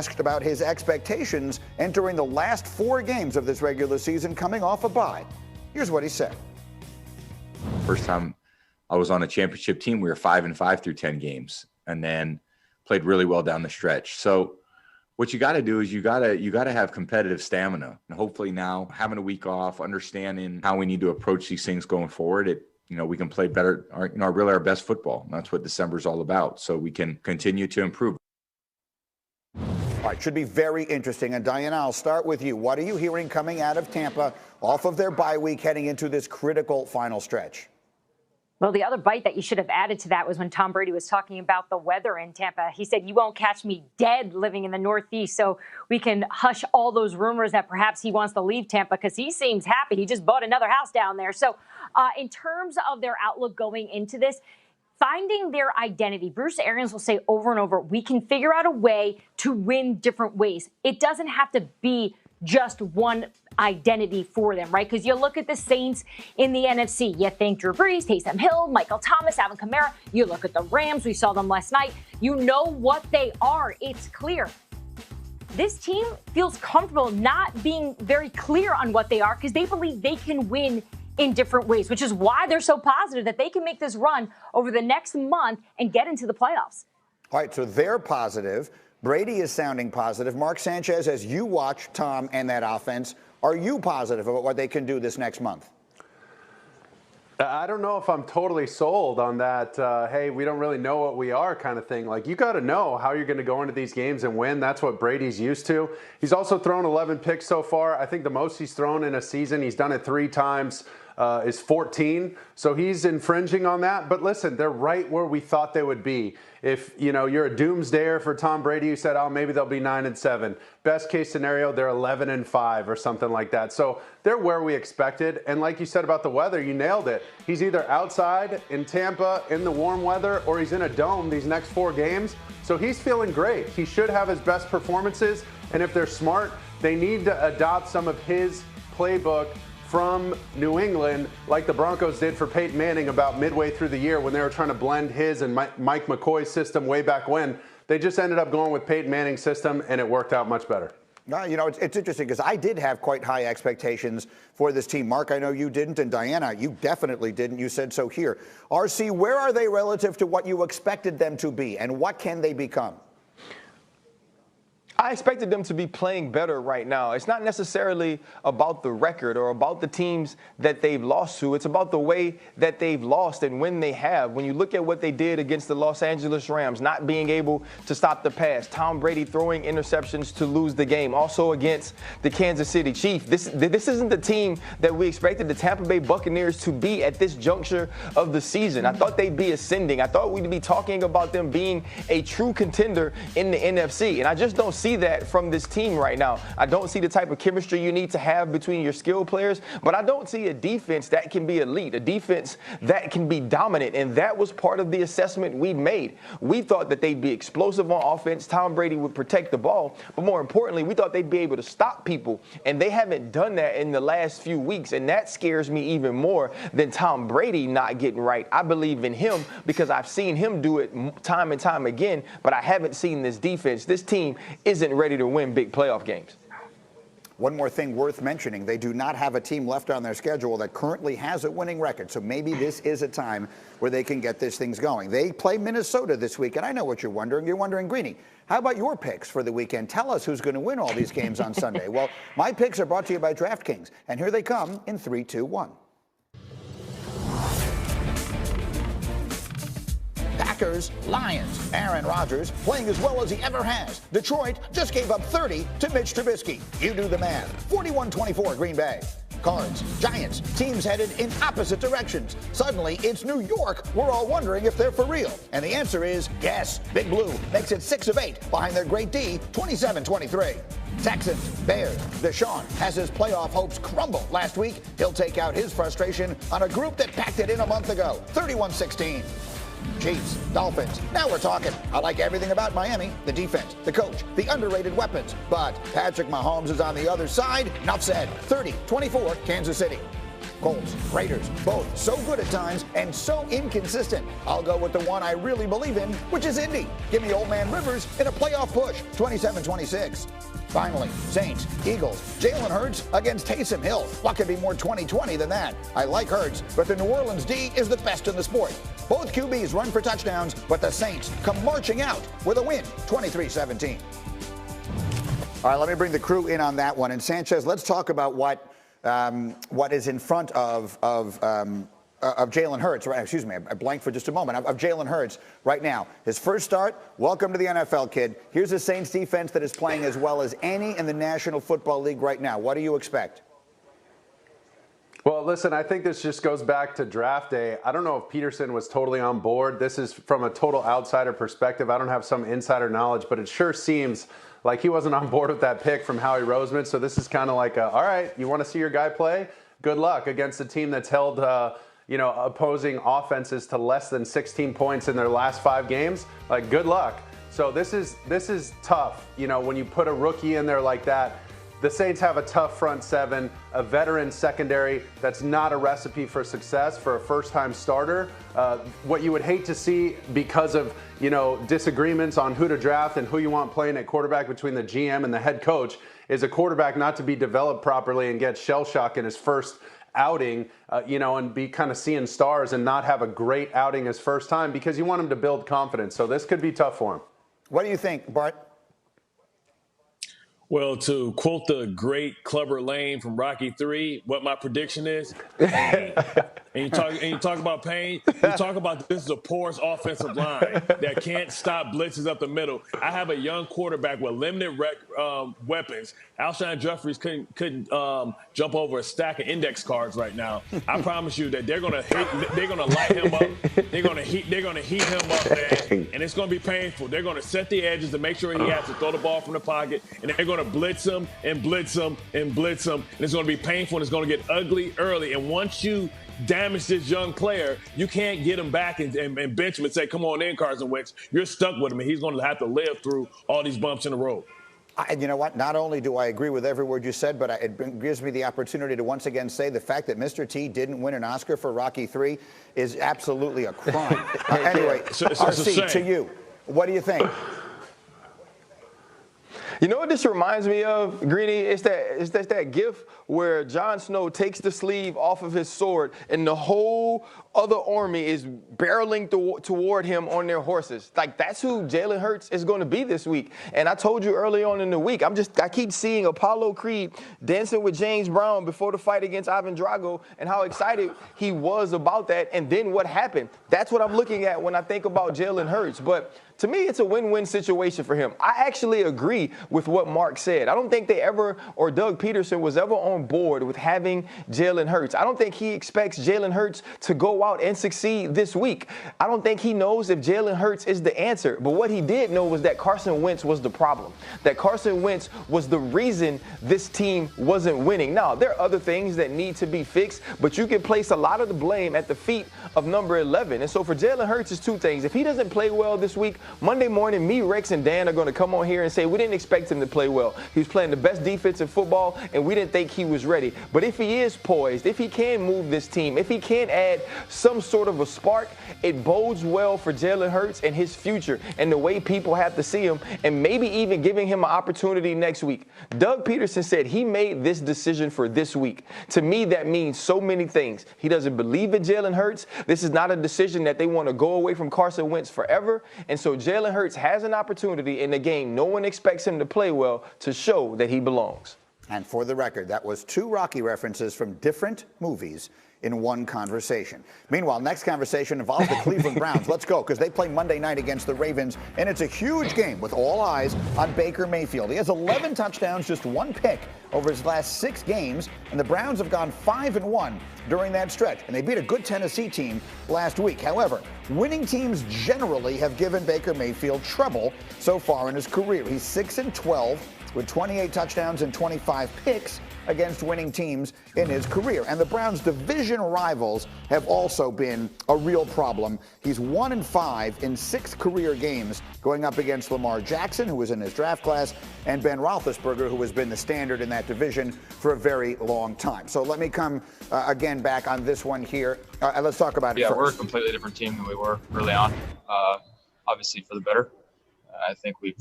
Asked about his expectations entering the last 4 games of this regular season coming off a bye. Here's what he said. First time I was on a championship team, we were 5-5 through 10 games and then played really well down the stretch. So what you got to do is you got to have competitive stamina. And hopefully now having a week off, understanding how we need to approach these things going forward, we can play better, really our best football. And that's what December is all about. So we can continue to improve. All right, should be very interesting. And Diana, I'll start with you. What are you hearing coming out of Tampa off of their bye week heading into this critical final stretch? Well, the other bite that you should have added to that was when Tom Brady was talking about the weather in Tampa. He said, "You won't catch me dead living in the Northeast," so we can hush all those rumors that perhaps he wants to leave Tampa because he seems happy. He just bought another house down there. So in terms of their outlook going into this, finding their identity, Bruce Arians will say over and over, we can figure out a way to win different ways. It doesn't have to be just one identity for them, right? Because you look at the Saints in the NFC, you think Drew Brees, Taysom Hill, Michael Thomas, Alvin Kamara. You look at the Rams, we saw them last night. You know what they are. It's clear. This team feels comfortable not being very clear on what they are because they believe they can win in different ways, which is why they're so positive that they can make this run over the next month and get into the playoffs. All right, so they're positive. Brady is sounding positive. Mark Sanchez, as you watch Tom and that offense, are you positive about what they can do this next month? I don't know if I'm totally sold on that, hey, we don't really know what we are kind of thing. Like, you got to know how you're going to go into these games and win. That's what Brady's used to. He's also thrown 11 picks so far. I think the most he's thrown in a season, he's done it 3 times, is 14. So he's infringing on that. But listen, they're right where we thought they would be. If, you're a doomsdayer for Tom Brady, you said, oh, maybe they'll be 9-7. Best case scenario, they're 11-5 or something like that. So they're where we expected. And like you said about the weather, you nailed it. He's either outside in Tampa in the warm weather or he's in a dome these next 4 games. So he's feeling great. He should have his best performances. And if they're smart, they need to adopt some of his playbook from New England, like the Broncos did for Peyton Manning about midway through the year when they were trying to blend his and Mike McCoy's system way back when. They just ended up going with Peyton Manning's system, and it worked out much better. It's interesting because I did have quite high expectations for this team. Mark, I know you didn't, and Diana, you definitely didn't. You said so here. RC, where are they relative to what you expected them to be, and what can they become? I expected them to be playing better right now. It's not necessarily about the record or about the teams that they've lost to. It's about the way that they've lost and when they have. When you look at what they did against the Los Angeles Rams, not being able to stop the pass, Tom Brady throwing interceptions to lose the game. Also against the Kansas City Chiefs. This isn't the team that we expected the Tampa Bay Buccaneers to be at this juncture of the season. I thought they'd be ascending. I thought we'd be talking about them being a true contender in the NFC. And I just don't see that from this team right now. I don't see the type of chemistry you need to have between your skill players, but I don't see a defense that can be elite, a defense that can be dominant, and that was part of the assessment we made. We thought that they'd be explosive on offense, Tom Brady would protect the ball, but more importantly, we thought they'd be able to stop people, and they haven't done that in the last few weeks, and that scares me even more than Tom Brady not getting right. I believe in him because I've seen him do it time and time again, but I haven't seen this defense. This team isn't ready to win big playoff games. One more thing worth mentioning, they do not have a team left on their schedule that currently has a winning record, so maybe this is a time where they can get these things going. They play Minnesota this week, and I know what you're wondering. You're wondering, Greeny, how about your picks for the weekend? Tell us who's going to win all these games on Sunday. Well, my picks are brought to you by DraftKings, and here they come in 3, 2, 1. Packers, Lions. Aaron Rodgers playing as well as he ever has. Detroit just gave up 30 to Mitch Trubisky. You do the math. 41-24 Green Bay. Cards, Giants, teams headed in opposite directions. Suddenly, it's New York. We're all wondering if they're for real. And the answer is yes. Big Blue makes it 6 of 8 behind their great D, 27-23. Texans, Bears. Deshaun has his playoff hopes crumble last week. He'll take out his frustration on a group that packed it in a month ago, 31-16. Chiefs, Dolphins. Now we're talking. I like everything about Miami, the defense, the coach, the underrated weapons. But Patrick Mahomes is on the other side. Enough said. 30-24 Kansas City. Colts, Raiders, both so good at times and so inconsistent. I'll go with the one I really believe in, which is Indy. Give me Old Man Rivers in a playoff push, 27-26. Finally, Saints, Eagles, Jalen Hurts against Taysom Hill. What could be more 2020 than that? I like Hurts, but the New Orleans D is the best in the sport. Both QBs run for touchdowns, but the Saints come marching out with a win, 23-17. All right, let me bring the crew in on that one. And Sanchez, let's talk about what is in front of Jalen Hurts. Right, excuse me, I blanked for just a moment. Of Jalen Hurts right now. His first start, welcome to the NFL, kid. Here's a Saints defense that is playing as well as any in the National Football League right now. What do you expect? Well, listen, I think this just goes back to draft day. I don't know if Peterson was totally on board. This is from a total outsider perspective. I don't have some insider knowledge, but it sure seems like he wasn't on board with that pick from Howie Roseman. So this is kind of like, all right, you want to see your guy play? Good luck against a team that's held, opposing offenses to less than 16 points in their last 5 games. Like, good luck. So this is tough. When you put a rookie in there like that. The Saints have a tough front seven, a veteran secondary that's not a recipe for success for a first-time starter. What you would hate to see because of, disagreements on who to draft and who you want playing at quarterback between the GM and the head coach is a quarterback not to be developed properly and get shell shock in his first outing, and be kind of seeing stars and not have a great outing his first time because you want him to build confidence. So this could be tough for him. What do you think, Bart? Well, to quote the great Clubber Lane from Rocky III, what my prediction is, pain. And you talk about pain, you talk about this is a porous offensive line that can't stop blitzes up the middle. I have a young quarterback with limited weapons. Alshon Jeffries couldn't jump over a stack of index cards right now. I promise you that they're gonna light him up. They're gonna heat him up, man, and it's gonna be painful. They're gonna set the edges to make sure he has to throw the ball from the pocket, and they're gonna blitz him and blitz him and blitz him, and it's gonna be painful and it's gonna get ugly early. And once you damage this young player, you can't get him back and bench him and say, come on in, Carson Wentz. You're stuck with him, and he's going to have to live through all these bumps in the road. You know what? Not only do I agree with every word you said, but it gives me the opportunity to once again say the fact that Mr. T didn't win an Oscar for Rocky III is absolutely a crime. Anyway, it's RC, to you, what do you think? You know what this reminds me of, Greeny? It's that gif where Jon Snow takes the sleeve off of his sword and the whole other army is barreling toward him on their horses. Like, that's who Jalen Hurts is going to be this week. And I told you early on in the week, I keep seeing Apollo Creed dancing with James Brown before the fight against Ivan Drago and how excited he was about that. And then what happened? That's what I'm looking at when I think about Jalen Hurts. But to me, it's a win-win situation for him. I actually agree with what Mark said. I don't think Doug Peterson was ever on board with having Jalen Hurts. I don't think he expects Jalen Hurts to go out and succeed this week. I don't think he knows if Jalen Hurts is the answer. But what he did know was that Carson Wentz was the problem. That Carson Wentz was the reason this team wasn't winning. Now, there are other things that need to be fixed, but you can place a lot of the blame at the feet of number 11. And so for Jalen Hurts, it's two things. If he doesn't play well this week, Monday morning, me, Rex, and Dan are going to come on here and say we didn't expect him to play well. He was playing the best defense in football, and we didn't think he was ready. But if he is poised, if he can move this team, if he can add some sort of a spark, it bodes well for Jalen Hurts and his future and the way people have to see him, and maybe even giving him an opportunity next week. Doug Peterson said he made this decision for this week. To me, that means so many things. He doesn't believe in Jalen Hurts. This is not a decision that they want to go away from Carson Wentz forever. And so Jalen Hurts has an opportunity in the game no one expects him to play well to show that he belongs. And for the record, that was 2 Rocky references from different movies in one conversation. Meanwhile, next conversation involves the Cleveland Browns. Let's go, because they play Monday night against the Ravens, and it's a huge game with all eyes on Baker Mayfield. He has 11 touchdowns, just 1 pick over his last 6 games, and the Browns have gone 5-1 during that stretch, and they beat a good Tennessee team last week. However, winning teams generally have given Baker Mayfield trouble so far in his career. He's 6-12 with 28 touchdowns and 25 picks against winning teams in his career. And the Browns' division rivals have also been a real problem. He's 1-5 in 6 career games going up against Lamar Jackson, who was in his draft class, and Ben Roethlisberger, who has been the standard in that division for a very long time. So let me come again back on this one here. Let's talk about it first. Yeah, we're a completely different team than we were early on. Obviously for the better. I think we've